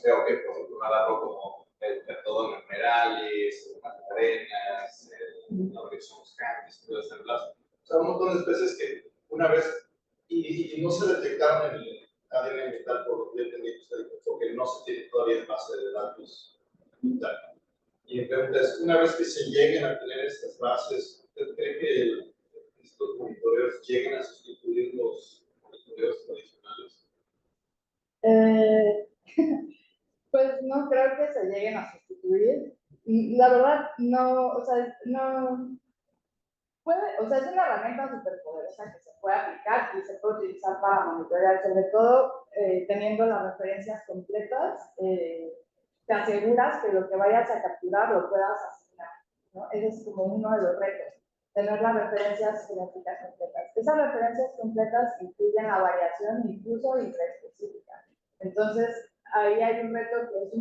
creo que por ejemplo agarró como el Pteranodon mermeralis, las arenas, lo que son los canis, todas esas cosas. O sea, un montón de especies que una vez, y no se detectaron en el ADN ambiental, por lo que yo entendí, porque no se tiene todavía en base de datos ambiental. Y mi pregunta es, una vez que se lleguen a tener estas bases, ¿usted cree que estos monitoreos lleguen a sustituir los monitoreos tradicionales? Pues no creo que se lleguen a sustituir. La verdad, no, o sea, no puede, o sea, es una herramienta súper poderosa que se puede aplicar y se puede utilizar para monitorear, sobre todo teniendo las referencias completas, te aseguras que lo que vayas a capturar lo puedas asignar, ¿no? Ese es como uno de los retos, tener las referencias genéticas completas. Esas referencias completas incluyen la variación incluso intraespecífica. Entonces, ahí hay un reto que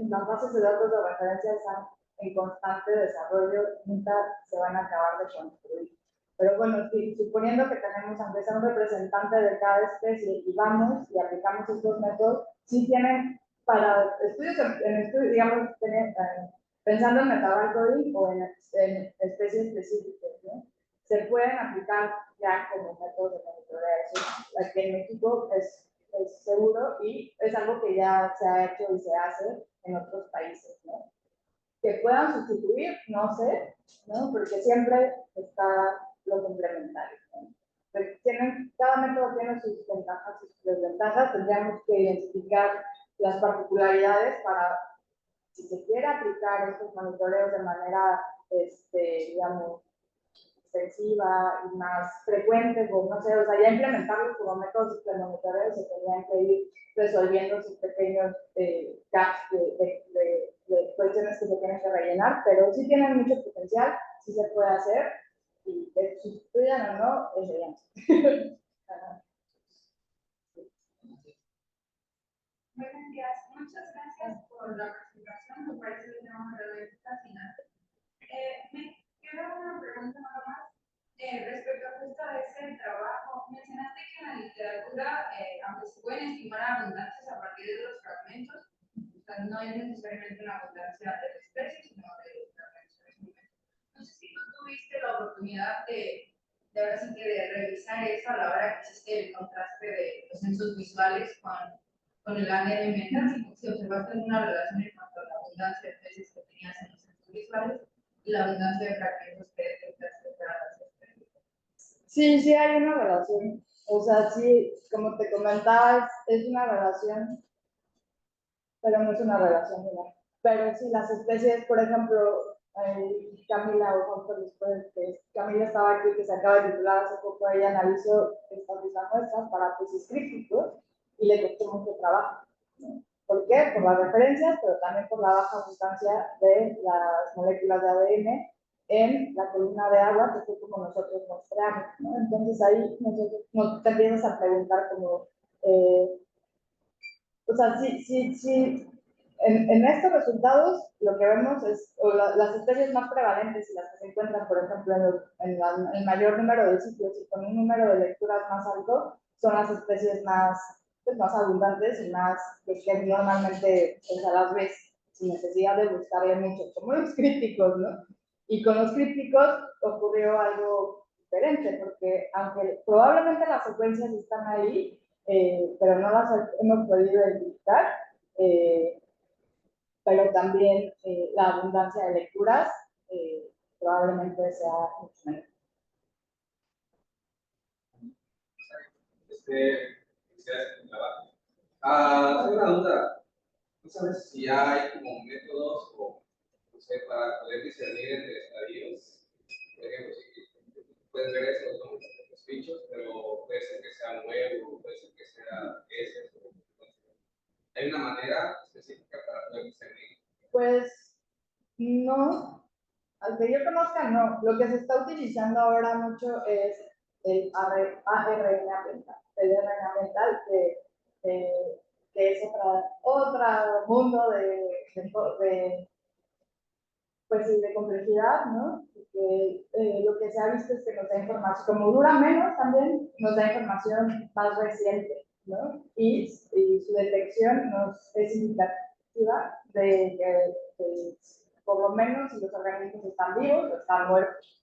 las bases de datos de referencia están en constante desarrollo, nunca se van a acabar de construir. Pero bueno, si, suponiendo que tenemos, aunque sea un representante de cada especie, y vamos y aplicamos estos métodos, sí tienen para estudios, digamos, pensando en metabarcoding o en especies específicas, ¿no? Se pueden aplicar ya como métodos de monitoreo. Aquí en México es seguro y es algo que ya se ha hecho y se hace en otros países, ¿no? Que puedan sustituir, no sé, ¿no? Porque siempre está lo complementario, ¿no? Cada método tiene sus ventajas y sus desventajas, tendríamos que identificar las particularidades para, si se quiere aplicar estos monitoreos de manera, digamos, extensiva y más frecuente, o no sé, o sea, ya implementarlos como métodos de monitoreo se tendrían que ir resolviendo esos pequeños gaps de cuestiones que se tienen que rellenar, pero sí tienen mucho potencial, sí se puede hacer, y que sustituyan o no, es de Buenos días, muchas gracias por la presentación, me parece un tema realmente fascinante. Me queda una pregunta nada más respecto a justo a ese trabajo. Mencionaste que en la literatura, aunque se pueden estimar abundancias a partir de los fragmentos, o sea, no es necesariamente una abundancia de la especie, sino de los fragmentos. No sé si tú tuviste la oportunidad de ahora sí que de revisar eso a la hora que hiciste el contraste de los censos visuales con el ADN mental, si observaste una relación en cuanto a la abundancia de especies que tenías en los censos visuales y la abundancia de fragmentos que detectaste para las especies. Sí, sí hay una relación. O sea, sí, como te comentaba, es una relación, pero no es una relación real. Pero sí, las especies, por ejemplo, Camila o Juan después que Camila estaba aquí, que se acaba de titular hace poco, ella analizó estas mismas muestras para tesis críticos y le costó mucho trabajo, ¿no? ¿Por qué? Por las referencias, pero también por la baja abundancia de las moléculas de ADN en la columna de agua, que fue como nosotros mostramos, ¿no? Entonces ahí nosotros te empiezas a preguntar como, o sea, sí, en estos resultados lo que vemos es las especies más prevalentes y las que se encuentran, por ejemplo, en el mayor número de sitios y con un número de lecturas más alto, son las especies más, pues, más abundantes y más que normalmente pues, a las ves sin necesidad de buscarle mucho, como los crípticos, ¿no? Y con los crípticos ocurrió algo diferente, porque aunque probablemente las secuencias están ahí, pero no las hemos podido identificar, pero también la abundancia de lecturas probablemente sea mucho menor. Tengo una duda. ¿No sabes si hay como métodos o, no sé, para poder discernir entre estadios? Por ejemplo, si puedes ver eso, ¿no? Los bichos, pero puede ser que sea nuevo, puede ser que sea ese. ¿Hay una manera específica para poder discernir? Pues no, al que yo conozca no. Lo que se está utilizando ahora mucho es el ARN ambiental, que es otro mundo pues sí, de complejidad, ¿no? Que lo que se ha visto es que nos da información, como dura menos también, nos da información más reciente, ¿no? Y su detección nos es indicativa de que por lo menos si los organismos están vivos o están muertos.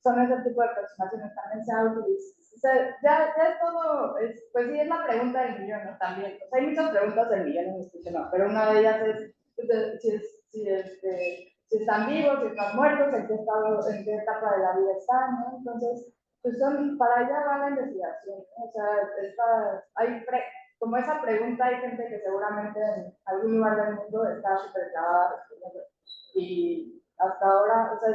Son ese tipo de aproximaciones también se ha utilizado. O sea, ya es todo, pues sí, es la pregunta del millón, ¿no? También. O sea, hay muchas preguntas del millón en este tema, pero una de ellas es si están vivos, si están muertos, en qué etapa de la vida están, ¿no? Entonces, pues son, para allá va la investigación, ¿no? O sea, como esa pregunta, hay gente que seguramente en algún lugar del mundo está súper clavada respondiendo. Y hasta ahora, o sea,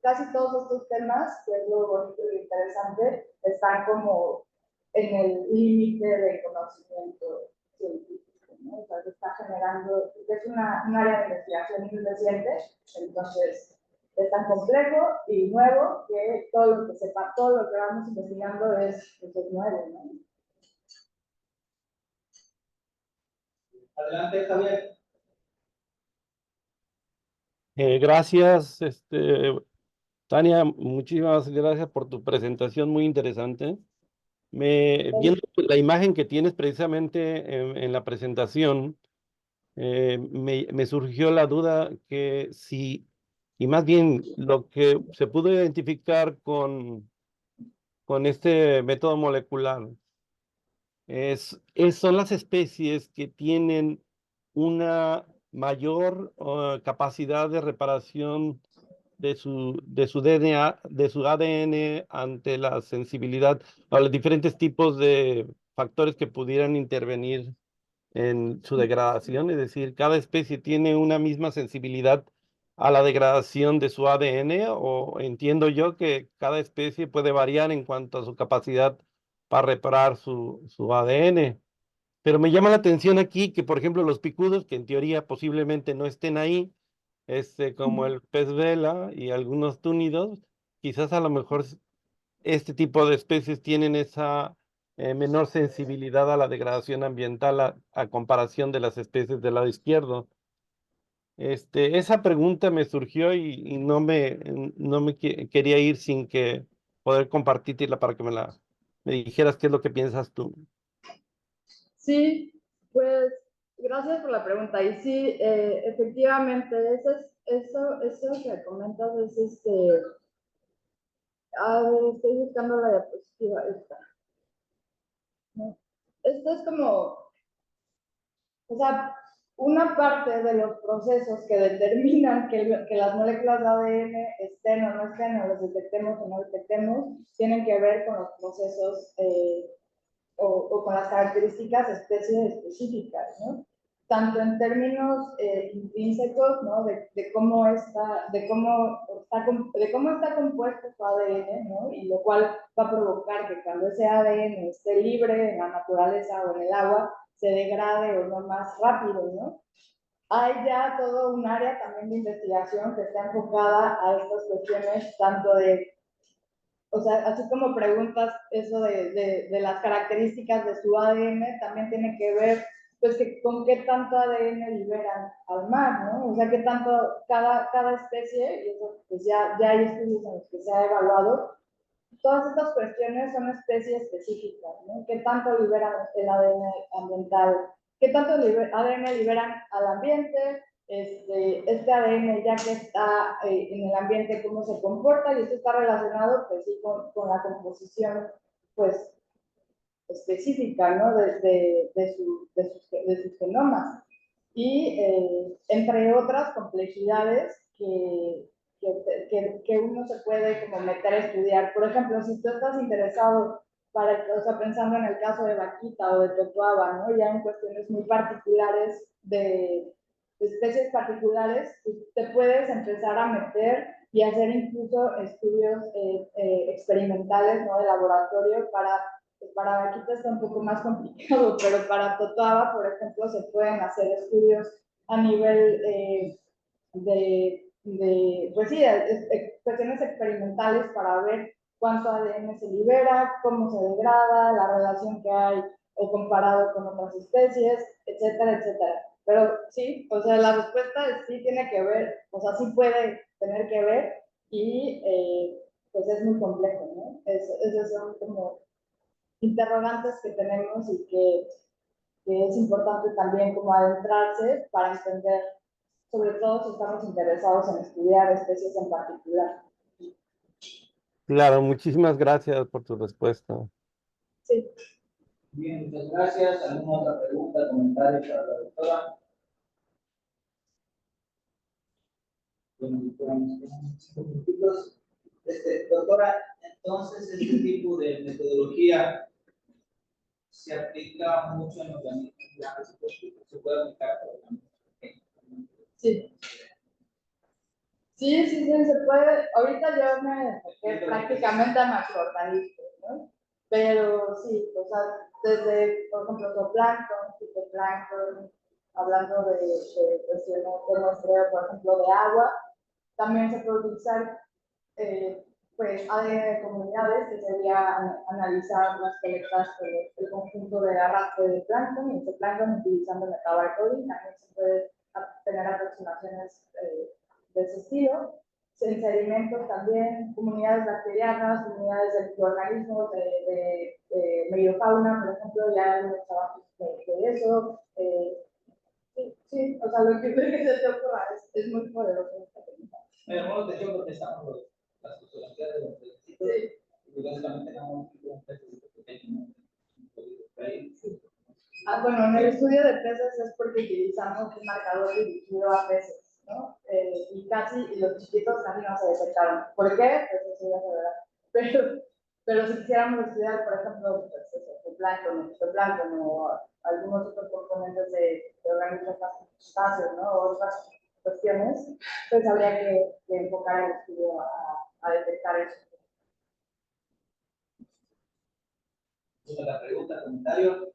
casi todos estos temas, que es lo bonito y lo interesante, están como en el límite de conocimiento científico, ¿no? O sea, se está generando, es un área de investigación muy reciente, entonces es tan complejo y nuevo que todo lo que sepa, todo lo que vamos investigando es, pues, es nuevo, ¿no? Adelante, Javier. Gracias, Tania, muchísimas gracias por tu presentación muy interesante. Viendo la imagen que tienes precisamente en la presentación, me surgió la duda que si, y más bien lo que se pudo identificar con este método molecular, son las especies que tienen una mayor capacidad de reparación de su DNA, de su ADN ante la sensibilidad a los diferentes tipos de factores que pudieran intervenir en su degradación. Es decir, cada especie tiene una misma sensibilidad a la degradación de su ADN, o entiendo yo que cada especie puede variar en cuanto a su capacidad para reparar su ADN. Pero me llama la atención aquí que, por ejemplo, los picudos, que en teoría posiblemente no estén ahí, como el pez vela y algunos túnidos, quizás a lo mejor este tipo de especies tienen esa menor sensibilidad a la degradación ambiental a comparación de las especies del lado izquierdo. Esa pregunta me surgió y no me quería ir sin que poder compartirla para que me dijeras qué es lo que piensas tú. Sí, pues gracias por la pregunta. Y sí, efectivamente, eso que comentas es a ver, estoy buscando la diapositiva esta, ¿no? Esto es como, o sea, una parte de los procesos que determinan que las moléculas de ADN estén o no estén, o los detectemos o no detectemos, tienen que ver con los procesos o con las características de especies específicas, ¿no? Tanto en términos intrínsecos, ¿no? De cómo está compuesto su ADN, ¿no? Y lo cual va a provocar que cuando ese ADN esté libre en la naturaleza o en el agua, se degrade o no más rápido, ¿no? Hay ya todo un área también de investigación que está enfocada a estas cuestiones, tanto de, o sea, así como preguntas eso de las características de su ADN, también tiene que ver, pues, que con qué tanto ADN liberan al mar, ¿no? O sea, qué tanto cada especie, y eso, pues ya hay estudios en los que se ha evaluado, todas estas cuestiones son especies específicas, ¿no? ¿Qué tanto liberan el ADN ambiental? ¿Qué tanto ADN liberan al ambiente? Este ADN ya que está en el ambiente, cómo se comporta, y esto está relacionado, pues sí, con la composición, pues, específica, ¿no? De sus genomas. Y entre otras complejidades que uno se puede como meter a estudiar. Por ejemplo, si tú estás interesado, o sea, pensando en el caso de vaquita o de totoaba, ¿no? Ya en cuestiones muy particulares de especies particulares, pues te puedes empezar a meter y hacer incluso estudios experimentales, ¿no? De laboratorio para vaquita está un poco más complicado, pero para totoaba, por ejemplo, se pueden hacer estudios a nivel pues sí, cuestiones experimentales para ver cuánto ADN se libera, cómo se degrada, la relación que hay o comparado con otras especies, etcétera, etcétera. Pero sí, o sea, la respuesta es sí tiene que ver, o sea, sí puede tener que ver y pues es muy complejo, ¿no? Esos son como interrogantes que tenemos y que es importante también como adentrarse para entender, sobre todo si estamos interesados en estudiar especies en particular. Claro, muchísimas gracias por tu respuesta. Sí. Bien, muchas gracias. ¿Alguna otra pregunta, comentario para la doctora? Bueno, doctora, doctora, Entonces, este tipo de metodología se aplica mucho en organismos grandes, se puede aplicar para organismos pequeños. Sí. Sí, se puede. Ahorita yo me enfoqué prácticamente a macroorganismos, ¿no? Pero sí, o sea, desde, por ejemplo, zooplancton, fitoplancton, hablando de cuestiones de muestreo, por ejemplo, de agua, también se puede utilizar pues ADN de comunidades, que sería analizar las colectas, el conjunto de arrastre de plancton y zooplancton utilizando metabarcoding. También se puede tener aproximaciones de ese estilo. En sedimentos también, comunidades bacterianas, comunidades de microorganismos, de mediofauna, por ejemplo, ya hay unos trabajos de eso. Sí, o sea, lo que se te ocurra es muy poderoso esta técnica. Hemos de hecho contestamos las fotografías de los pececitos y básicamente no un pececito pequeño. Bueno, en el estudio de peces es porque utilizamos un marcador dirigido a peces, ¿no? Y los chiquitos casi no se detectaron. ¿Por qué? Pues eso ya se verá. Pero si quisiéramos estudiar, por ejemplo, pues el fitoplancton o algunos otros componentes de organismos más crustáceos, ¿no? O otras cuestiones, pues habría que enfocar el estudio a detectar eso. ¿Otra pregunta, comentario?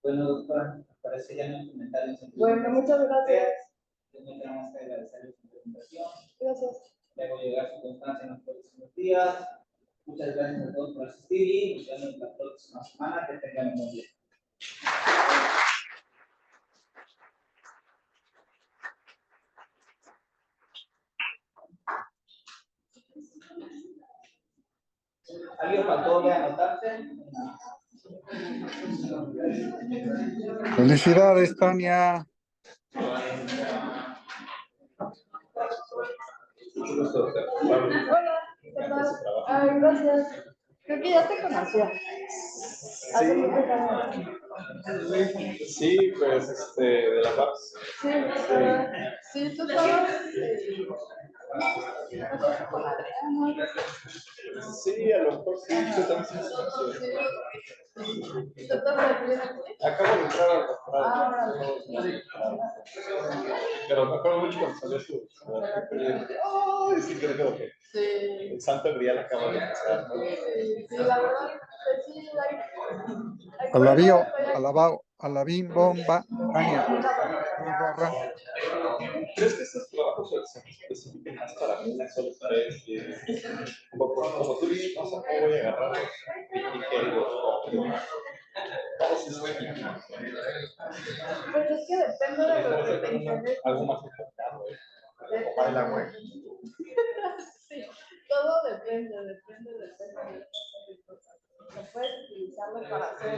Bueno, doctora, parece ya no hay comentarios. Bueno, muchas gracias. No tenemos que agradecerles su presentación. Gracias. Luego llegar su constancia en los próximos días. Muchas gracias a todos por asistir y nos vemos la próxima semana. Que tengan un buen día. ¿Alguien faltó de anotarse? Felicidades, Tania. Hola, ¿qué tal? Ay, gracias. Creo que ya te conocía. Hace muchos años. Sí, pues de La Paz. Sí, sí, tú estabas. No sé si con Adriana. Sí, a lo mejor sí, yo también sí. Sí. ¿Tú también vienes aquí? Acabo de entrar al Ah, pero me acuerdo mucho cuando salió su. ¡Ay! Sí, creo que sí. el Santo Grial acaba de pasar. Sí, la verdad, pues sí, hay Alabín, bomba, Tania. ¿Crees que estos trabajos se especifican más para una sola especie? Como tú dices, no sé cómo voy a agarrar los piqueros o pues es que depende de lo que te interese. algo más enfocado, Tomar el agua. Sí, todo depende. Se puede utilizarlo para hacer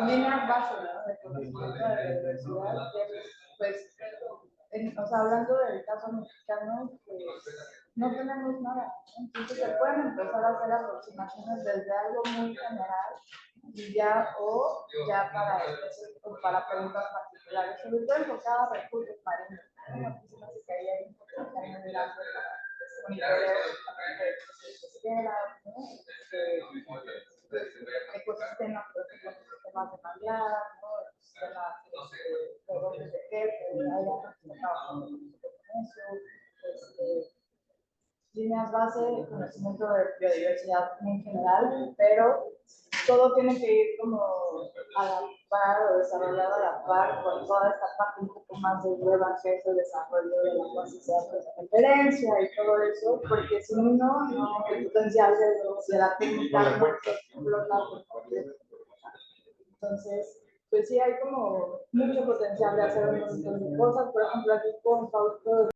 líneas básicas, ¿no? De conocimiento de la diversidad, que pues, o sea, hablando del caso mexicano, pues no tenemos nada, ¿no? Entonces se pueden empezar a hacer aproximaciones desde algo muy general y ya para preguntas particulares, sobre todo enfocadas a recursos marinos, ¿no? Aquí se me hace que ahí hay un potencial muy grande para monitoreo de pesqueras, ¿no? Ecosistemas, por ejemplo, sistemas de manglar, ¿no? Sistemas de bosques de gel, que hay otros que trabajan con eso, líneas base, conocimiento de biodiversidad en general, pero todo tiene que ir como a la par o desarrollado a la par con toda esta parte un poco más de prueba que es el desarrollo de la capacidad de referencia y todo eso, porque si no, el potencial de la técnica no se explota por completo. Entonces, pues sí hay como mucho potencial de hacer un montón de cosas, por ejemplo aquí con Fausto